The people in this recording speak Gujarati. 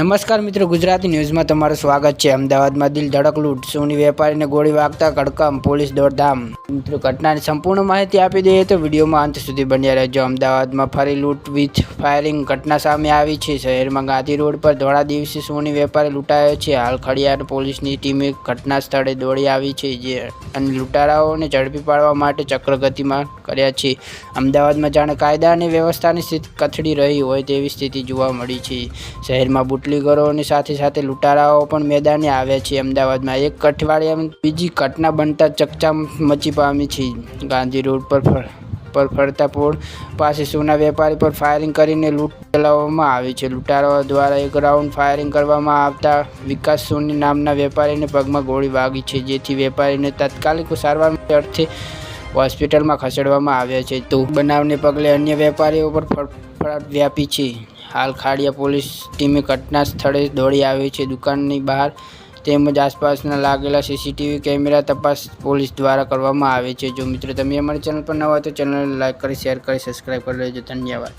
નમસ્કાર મિત્રો, ગુજરાતી ન્યૂઝમાં તમારું સ્વાગત છે। અમદાવાદમાં દિલ ધડક લૂંટ, સોની વેપારીને ગોળી વાગતા કડકામ, પોલીસ દોડધામ। મિત્રો, ઘટનાની સંપૂર્ણ માહિતી આપી દઈએ તો વિડીયોમાં અંત સુધી બન્યા રહેજો। અમદાવાદમાં ફરી લૂંટ વિથ ફાયરિંગ ઘટના સામે આવી છે। શહેરમાં ગાંધી રોડ પર ધોળા દિવસે સોની વેપારી લૂંટાયો છે। હાલ ખડિયાર પોલીસની ટીમે ઘટના સ્થળે દોડી આવી છે અને લૂંટારાઓને ઝડપી પાડવા માટે ચક્ર ગતિમાન કર્યા છે। અમદાવાદમાં જાણે કાયદા અને વ્યવસ્થાની સ્થિતિ કથળી રહી હોય તેવી સ્થિતિ જોવા મળી છે। શહેરમાં બુટલીગરોની સાથે સાથે લૂંટારાઓ પણ મેદાને આવ્યા છે। અમદાવાદમાં એક અઠવાડિયામાં બીજી ઘટના બનતા ચકચાર મચી પામી છે। ગાંધી રોડ પર ફરતા પોળ પાસે સોના વેપારી પર ફાયરિંગ કરીને લૂંટ ચલાવવામાં આવી છે। લૂંટારાઓ દ્વારા એક રાઉન્ડ ફાયરિંગ કરવામાં આવતા વિકાસ સોની નામના વેપારીને પગમાં ગોળી વાગી છે, જેથી વેપારીને તાત્કાલિક સારવાર અર્થે હોસ્પિટલમાં ખસેડવામાં આવ્યા છે। તો બનાવને પગલે અન્ય વેપારીઓ પર ફફડાટ વ્યાપી છે। હાલ ખાડિયા પોલીસ ટીમે ઘટના સ્થળે દોડી આવી છે। દુકાનની બહાર તેમજ આસપાસના લાગેલા સીસીટીવી કેમેરા તપાસ પોલીસ દ્વારા કરવામાં આવે છે। જો મિત્રો તમે અમારી ચેનલ પર નવા હોય તો ચેનલને લાઈક કરી, શેર કરી, સબસ્ક્રાઈબ કરી લેજો। ધન્યવાદ।